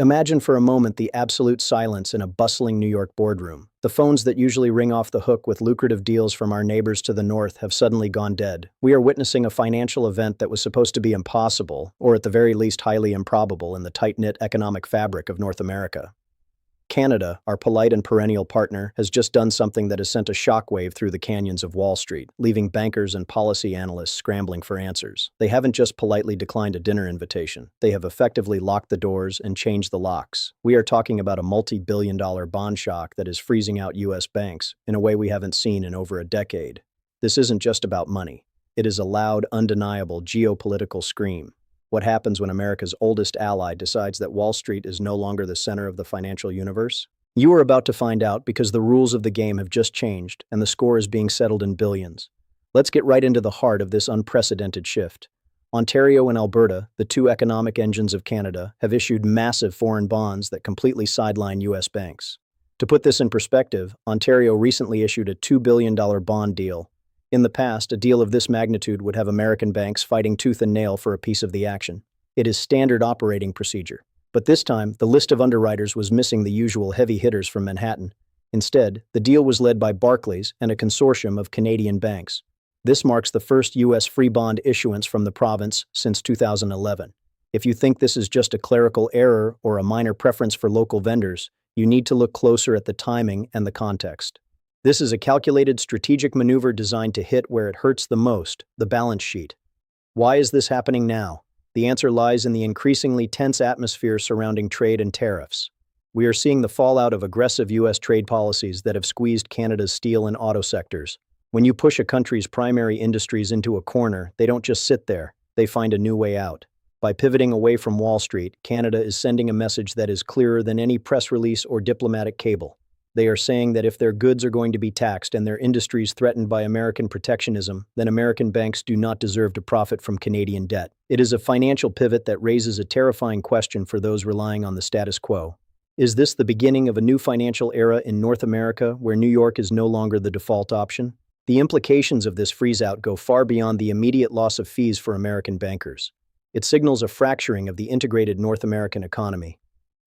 Imagine for a moment the absolute silence in a bustling New York boardroom. The phones that usually ring off the hook with lucrative deals from our neighbors to the north have suddenly gone dead. We are witnessing a financial event that was supposed to be impossible, or at the very least highly improbable in the tight-knit economic fabric of North America. Canada, our polite and perennial partner, has just done something that has sent a shockwave through the canyons of Wall Street, leaving bankers and policy analysts scrambling for answers. They haven't just politely declined a dinner invitation. They have effectively locked the doors and changed the locks. We are talking about a multi-billion-dollar bond shock that is freezing out U.S. banks in a way we haven't seen in over a decade. This isn't just about money. It is a loud, undeniable geopolitical scream. What happens when America's oldest ally decides that Wall Street is no longer the center of the financial universe? You are about to find out because the rules of the game have just changed and the score is being settled in billions. Let's get right into the heart of this unprecedented shift. Ontario and Alberta, the two economic engines of Canada, have issued massive foreign bonds that completely sideline U.S. banks. To put this in perspective, Ontario recently issued a $2 billion bond deal. In the past, a deal of this magnitude would have American banks fighting tooth and nail for a piece of the action. It is standard operating procedure. But this time, the list of underwriters was missing the usual heavy hitters from Manhattan. Instead, the deal was led by Barclays and a consortium of Canadian banks. This marks the first U.S. free bond issuance from the province since 2011. If you think this is just a clerical error or a minor preference for local vendors, you need to look closer at the timing and the context. This is a calculated strategic maneuver designed to hit where it hurts the most, the balance sheet. Why is this happening now? The answer lies in the increasingly tense atmosphere surrounding trade and tariffs. We are seeing the fallout of aggressive U.S. trade policies that have squeezed Canada's steel and auto sectors. When you push a country's primary industries into a corner, they don't just sit there, they find a new way out. By pivoting away from Wall Street, Canada is sending a message that is clearer than any press release or diplomatic cable. They are saying that if their goods are going to be taxed and their industries threatened by American protectionism, then American banks do not deserve to profit from Canadian debt. It is a financial pivot that raises a terrifying question for those relying on the status quo. Is this the beginning of a new financial era in North America where New York is no longer the default option? The implications of this freeze-out go far beyond the immediate loss of fees for American bankers. It signals a fracturing of the integrated North American economy.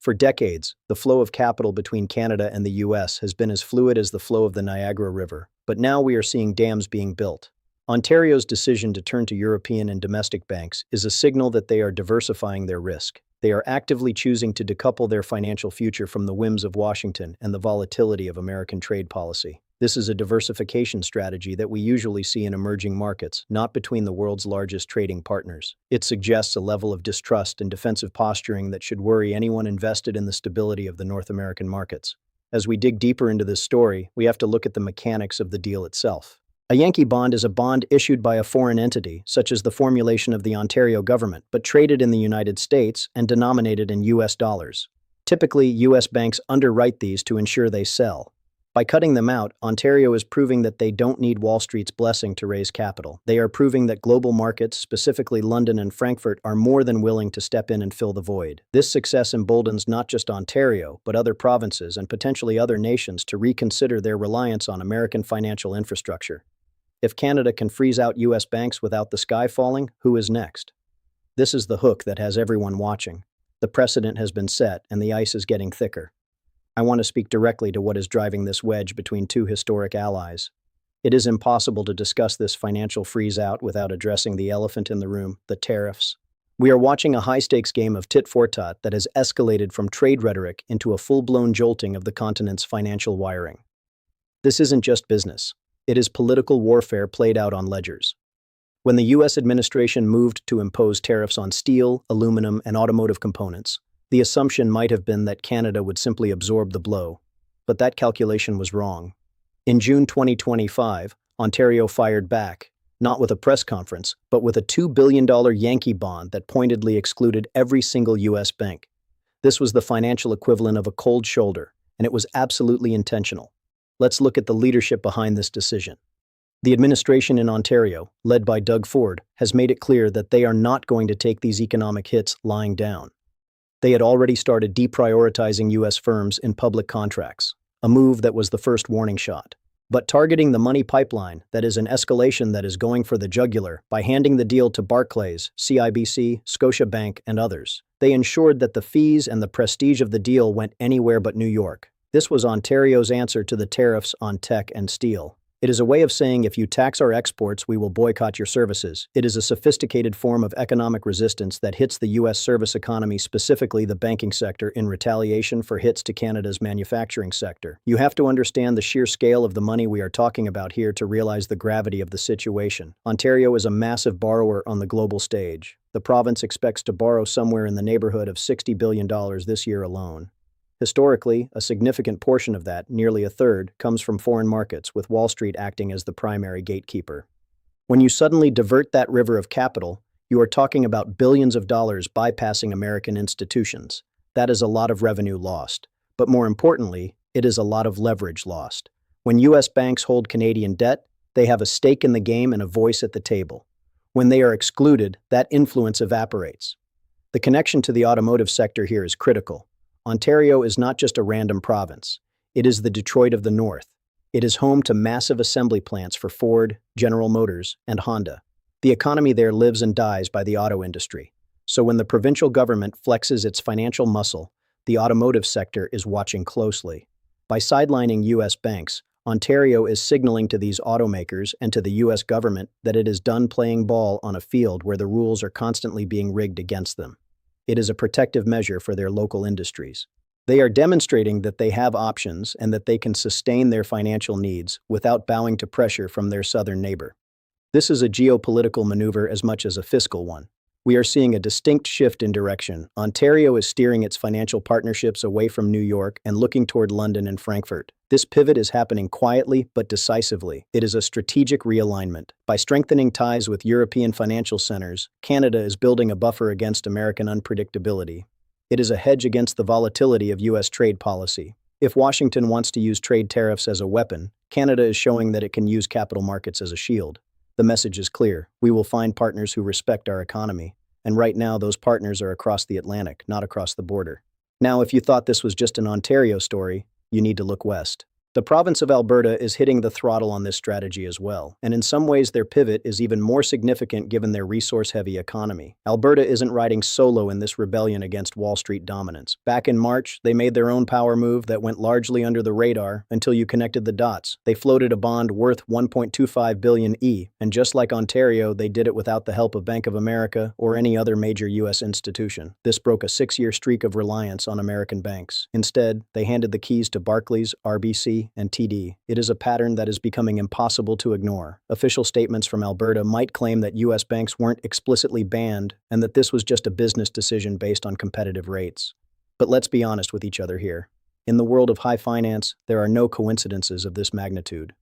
For decades, the flow of capital between Canada and the U.S. has been as fluid as the flow of the Niagara River, but now we are seeing dams being built. Ontario's decision to turn to European and domestic banks is a signal that they are diversifying their risk. They are actively choosing to decouple their financial future from the whims of Washington and the volatility of American trade policy. This is a diversification strategy that we usually see in emerging markets, not between the world's largest trading partners. It suggests a level of distrust and defensive posturing that should worry anyone invested in the stability of the North American markets. As we dig deeper into this story, we have to look at the mechanics of the deal itself. A Yankee bond is a bond issued by a foreign entity, such as the formulation of the Ontario government, but traded in the United States and denominated in U.S. dollars. Typically, U.S. banks underwrite these to ensure they sell. By cutting them out, Ontario is proving that they don't need Wall Street's blessing to raise capital. They are proving that global markets, specifically London and Frankfurt, are more than willing to step in and fill the void. This success emboldens not just Ontario, but other provinces and potentially other nations to reconsider their reliance on American financial infrastructure. If Canada can freeze out U.S. banks without the sky falling, who is next? This is the hook that has everyone watching. The precedent has been set, and the ice is getting thicker. I want to speak directly to what is driving this wedge between two historic allies. It is impossible to discuss this financial freeze-out without addressing the elephant in the room, the tariffs. We are watching a high-stakes game of tit-for-tat that has escalated from trade rhetoric into a full-blown jolting of the continent's financial wiring. This isn't just business. It is political warfare played out on ledgers. When the U.S. administration moved to impose tariffs on steel, aluminum, and automotive components, the assumption might have been that Canada would simply absorb the blow, but that calculation was wrong. In June 2025, Ontario fired back, not with a press conference, but with a $2 billion Yankee bond that pointedly excluded every single U.S. bank. This was the financial equivalent of a cold shoulder, and it was absolutely intentional. Let's look at the leadership behind this decision. The administration in Ontario, led by Doug Ford, has made it clear that they are not going to take these economic hits lying down. They had already started deprioritizing U.S. firms in public contracts, a move that was the first warning shot. But targeting the money pipeline, that is an escalation that is going for the jugular, by handing the deal to Barclays, CIBC, Scotiabank, and others, They ensured that the fees and the prestige of the deal went anywhere but New York. This was Ontario's answer to the tariffs on tech and steel. It is a way of saying if you tax our exports, we will boycott your services. It is a sophisticated form of economic resistance that hits the U.S. service economy, specifically the banking sector, in retaliation for hits to Canada's manufacturing sector. You have to understand the sheer scale of the money we are talking about here to realize the gravity of the situation. Ontario is a massive borrower on the global stage. The province expects to borrow somewhere in the neighborhood of $60 billion this year alone. Historically, a significant portion of that, nearly a third, comes from foreign markets, with Wall Street acting as the primary gatekeeper. When you suddenly divert that river of capital, you are talking about billions of dollars bypassing American institutions. That is a lot of revenue lost. But more importantly, it is a lot of leverage lost. When U.S. banks hold Canadian debt, they have a stake in the game and a voice at the table. When they are excluded, that influence evaporates. The connection to the automotive sector here is critical. Ontario is not just a random province. It is the Detroit of the North. It is home to massive assembly plants for Ford, General Motors, and Honda. The economy there lives and dies by the auto industry. So when the provincial government flexes its financial muscle, the automotive sector is watching closely. By sidelining U.S. banks, Ontario is signaling to these automakers and to the U.S. government that it is done playing ball on a field where the rules are constantly being rigged against them. It is a protective measure for their local industries. They are demonstrating that they have options and that they can sustain their financial needs without bowing to pressure from their southern neighbor. This is a geopolitical maneuver as much as a fiscal one. We are seeing a distinct shift in direction. Ontario is steering its financial partnerships away from New York and looking toward London and Frankfurt. This pivot is happening quietly but decisively. It is a strategic realignment. By strengthening ties with European financial centers, Canada is building a buffer against American unpredictability. It is a hedge against the volatility of U.S. trade policy. If Washington wants to use trade tariffs as a weapon, Canada is showing that it can use capital markets as a shield. The message is clear. We will find partners who respect our economy. And right now, those partners are across the Atlantic, not across the border. Now, if you thought this was just an Ontario story, you need to look west. The province of Alberta is hitting the throttle on this strategy as well, and in some ways their pivot is even more significant given their resource-heavy economy. Alberta isn't riding solo in this rebellion against Wall Street dominance. Back in March, they made their own power move that went largely under the radar until you connected the dots. They floated a bond worth $1.25 billion, and just like Ontario, they did it without the help of Bank of America or any other major U.S. institution. This broke a 6-year streak of reliance on American banks. Instead, they handed the keys to Barclays, RBC, and TD. It is a pattern that is becoming impossible to ignore. Official statements from Alberta might claim that U.S. banks weren't explicitly banned and that this was just a business decision based on competitive rates. But let's be honest with each other here. In the world of high finance, there are no coincidences of this magnitude.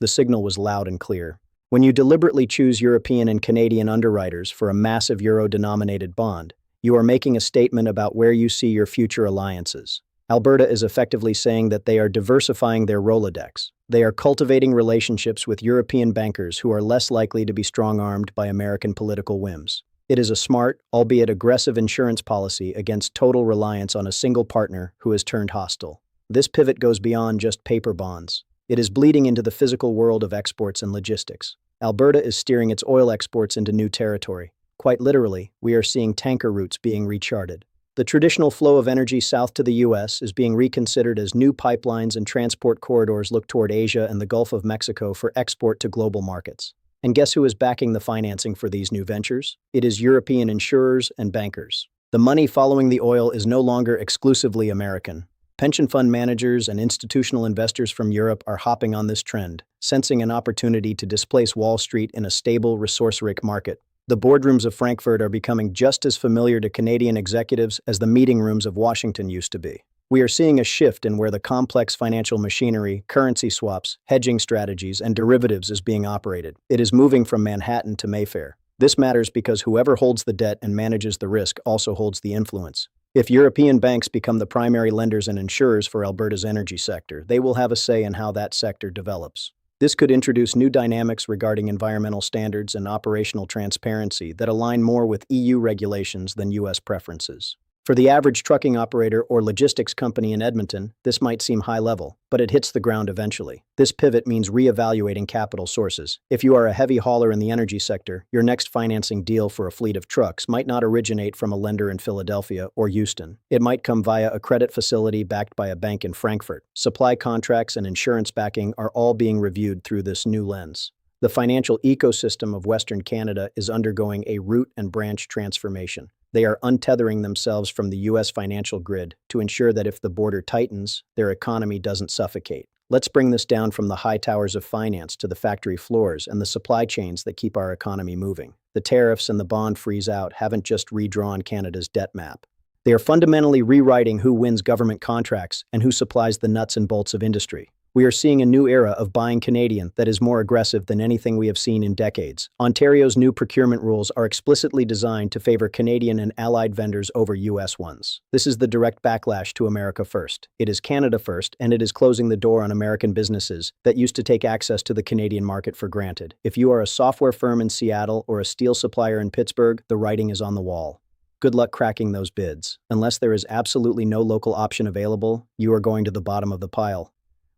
The signal was loud and clear. When you deliberately choose European and Canadian underwriters for a massive euro-denominated bond, you are making a statement about where you see your future alliances. Alberta is effectively saying that they are diversifying their Rolodex. They are cultivating relationships with European bankers who are less likely to be strong-armed by American political whims. It is a smart, albeit aggressive insurance policy against total reliance on a single partner who has turned hostile. This pivot goes beyond just paper bonds. It is bleeding into the physical world of exports and logistics. Alberta is steering its oil exports into new territory. Quite literally, we are seeing tanker routes being recharted. The traditional flow of energy south to the U.S. is being reconsidered as new pipelines and transport corridors look toward Asia and the Gulf of Mexico for export to global markets. And guess who is backing the financing for these new ventures? It is European insurers and bankers. The money following the oil is no longer exclusively American. Pension fund managers and institutional investors from Europe are hopping on this trend, sensing an opportunity to displace Wall Street in a stable, resource-rich market. The boardrooms of Frankfurt are becoming just as familiar to Canadian executives as the meeting rooms of Washington used to be. We are seeing a shift in where the complex financial machinery, currency swaps, hedging strategies, and derivatives is being operated. It is moving from Manhattan to Mayfair. This matters because whoever holds the debt and manages the risk also holds the influence. If European banks become the primary lenders and insurers for Alberta's energy sector, they will have a say in how that sector develops. This could introduce new dynamics regarding environmental standards and operational transparency that align more with EU regulations than US preferences. For the average trucking operator or logistics company in Edmonton, this might seem high level, but it hits the ground eventually. This pivot means reevaluating capital sources. If you are a heavy hauler in the energy sector, your next financing deal for a fleet of trucks might not originate from a lender in Philadelphia or Houston. It might come via a credit facility backed by a bank in Frankfurt. Supply contracts and insurance backing are all being reviewed through this new lens. The financial ecosystem of Western Canada is undergoing a root and branch transformation. They are untethering themselves from the U.S. financial grid to ensure that if the border tightens, their economy doesn't suffocate. Let's bring this down from the high towers of finance to the factory floors and the supply chains that keep our economy moving. The tariffs and the bond freeze-out haven't just redrawn Canada's debt map. They are fundamentally rewriting who wins government contracts and who supplies the nuts and bolts of industry. We are seeing a new era of buying Canadian that is more aggressive than anything we have seen in decades. Ontario's new procurement rules are explicitly designed to favor Canadian and allied vendors over U.S. ones. This is the direct backlash to America First. It is Canada First, and it is closing the door on American businesses that used to take access to the Canadian market for granted. If you are a software firm in Seattle or a steel supplier in Pittsburgh, the writing is on the wall. Good luck cracking those bids. Unless there is absolutely no local option available, you are going to the bottom of the pile.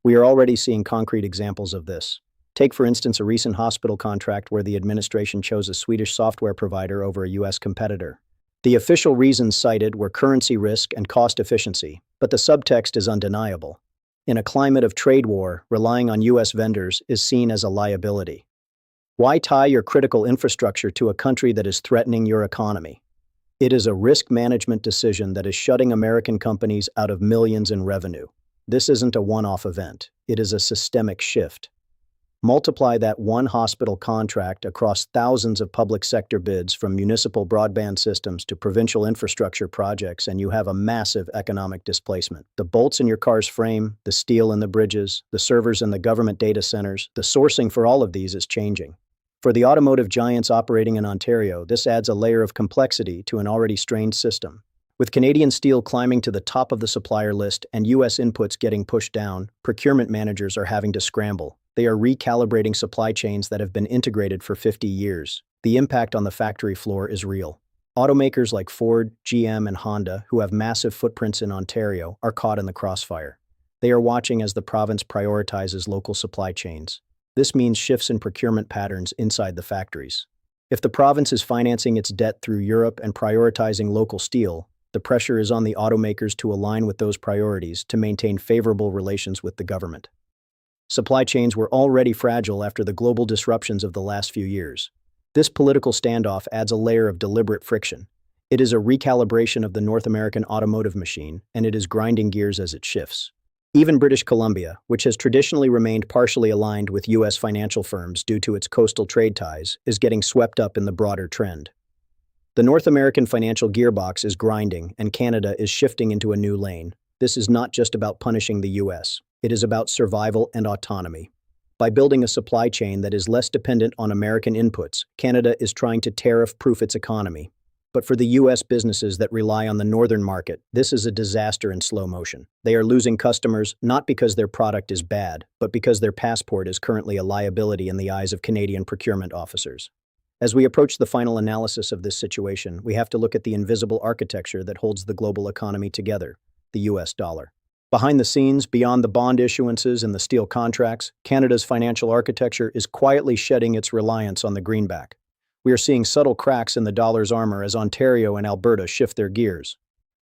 We are already seeing concrete examples of this. Take, for instance, a recent hospital contract where the administration chose a Swedish software provider over a U.S. competitor. The official reasons cited were currency risk and cost efficiency, but the subtext is undeniable. In a climate of trade war, relying on U.S. vendors is seen as a liability. Why tie your critical infrastructure to a country that is threatening your economy? It is a risk management decision that is shutting American companies out of millions in revenue. This isn't a one-off event. It is a systemic shift. Multiply that one hospital contract across thousands of public sector bids from municipal broadband systems to provincial infrastructure projects, and you have a massive economic displacement. The bolts in your car's frame, the steel in the bridges, the servers in the government data centers, the sourcing for all of these is changing. For the automotive giants operating in Ontario, this adds a layer of complexity to an already strained system. With Canadian steel climbing to the top of the supplier list and U.S. inputs getting pushed down, procurement managers are having to scramble. They are recalibrating supply chains that have been integrated for 50 years. The impact on the factory floor is real. Automakers like Ford, GM, and Honda, who have massive footprints in Ontario, are caught in the crossfire. They are watching as the province prioritizes local supply chains. This means shifts in procurement patterns inside the factories. If the province is financing its debt through Europe and prioritizing local steel, the pressure is on the automakers to align with those priorities to maintain favorable relations with the government. Supply chains were already fragile after the global disruptions of the last few years. This political standoff adds a layer of deliberate friction. It is a recalibration of the North American automotive machine, and it is grinding gears as it shifts. Even British Columbia, which has traditionally remained partially aligned with U.S. financial firms due to its coastal trade ties, is getting swept up in the broader trend. The North American financial gearbox is grinding, and Canada is shifting into a new lane. This is not just about punishing the U.S. It is about survival and autonomy. By building a supply chain that is less dependent on American inputs, Canada is trying to tariff-proof its economy. But for the U.S. businesses that rely on the northern market, this is a disaster in slow motion. They are losing customers not because their product is bad, but because their passport is currently a liability in the eyes of Canadian procurement officers. As we approach the final analysis of this situation, we have to look at the invisible architecture that holds the global economy together, the U.S. dollar. Behind the scenes, beyond the bond issuances and the steel contracts, Canada's financial architecture is quietly shedding its reliance on the greenback. We are seeing subtle cracks in the dollar's armor as Ontario and Alberta shift their gears.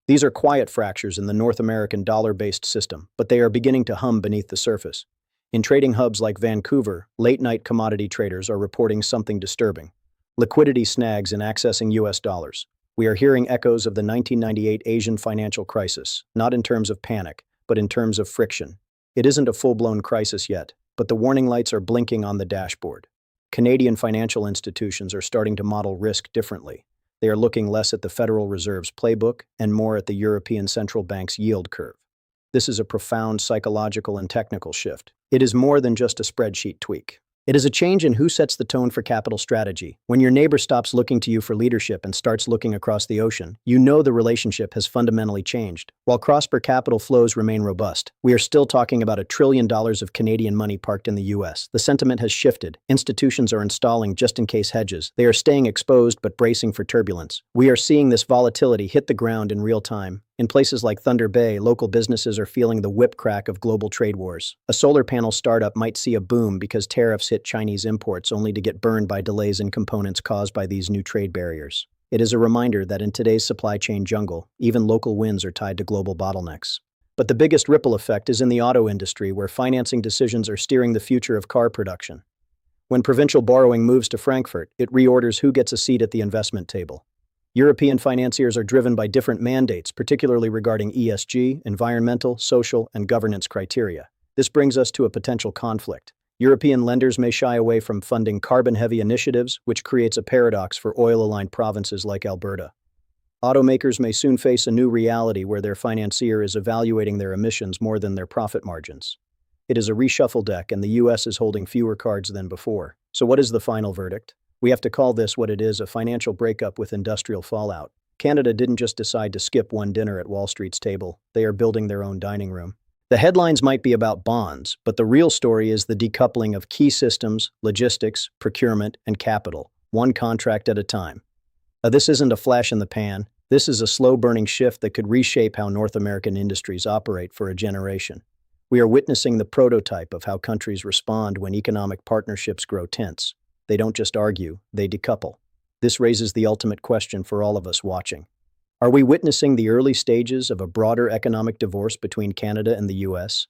These are quiet fractures in the North American dollar-based system, but they are beginning to hum beneath the surface. In trading hubs like Vancouver, late-night commodity traders are reporting something disturbing. Liquidity snags in accessing U.S. dollars. We are hearing echoes of the 1998 Asian financial crisis, not in terms of panic, but in terms of friction. It isn't a full-blown crisis yet, but the warning lights are blinking on the dashboard. Canadian financial institutions are starting to model risk differently. They are looking less at the Federal Reserve's playbook and more at the European Central Bank's yield curve. This is a profound psychological and technical shift. It is more than just a spreadsheet tweak. It is a change in who sets the tone for capital strategy. When your neighbor stops looking to you for leadership and starts looking across the ocean, you know the relationship has fundamentally changed. While cross-border capital flows remain robust, we are still talking about $1 trillion of Canadian money parked in the US. The sentiment has shifted. Institutions are installing just-in-case hedges. They are staying exposed but bracing for turbulence. We are seeing this volatility hit the ground in real time. In places like Thunder Bay, local businesses are feeling the whip crack of global trade wars. A solar panel startup might see a boom because tariffs hit Chinese imports only to get burned by delays in components caused by these new trade barriers. It is a reminder that in today's supply chain jungle, even local wins are tied to global bottlenecks. But the biggest ripple effect is in the auto industry, where financing decisions are steering the future of car production. When provincial borrowing moves to Frankfurt, it reorders who gets a seat at the investment table. European financiers are driven by different mandates, particularly regarding ESG, environmental, social, and governance criteria. This brings us to a potential conflict. European lenders may shy away from funding carbon-heavy initiatives, which creates a paradox for oil-aligned provinces like Alberta. Automakers may soon face a new reality where their financier is evaluating their emissions more than their profit margins. It is a reshuffle deck, and the US is holding fewer cards than before. So what is the final verdict? We have to call this what it is: a financial breakup with industrial fallout. Canada didn't just decide to skip one dinner at Wall Street's table. They are building their own dining room. The headlines might be about bonds, but the real story is the decoupling of key systems, logistics, procurement, and capital, one contract at a time. This isn't a flash in the pan. This is a slow-burning shift that could reshape how North American industries operate for a generation. We are witnessing the prototype of how countries respond when economic partnerships grow tense. They don't just argue, they decouple. This raises the ultimate question for all of us watching. Are we witnessing the early stages of a broader economic divorce between Canada and the US?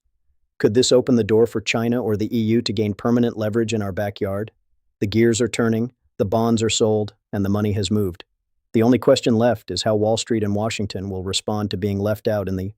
Could this open the door for China or the EU to gain permanent leverage in our backyard? The gears are turning, the bonds are sold, and the money has moved. The only question left is how Wall Street and Washington will respond to being left out in the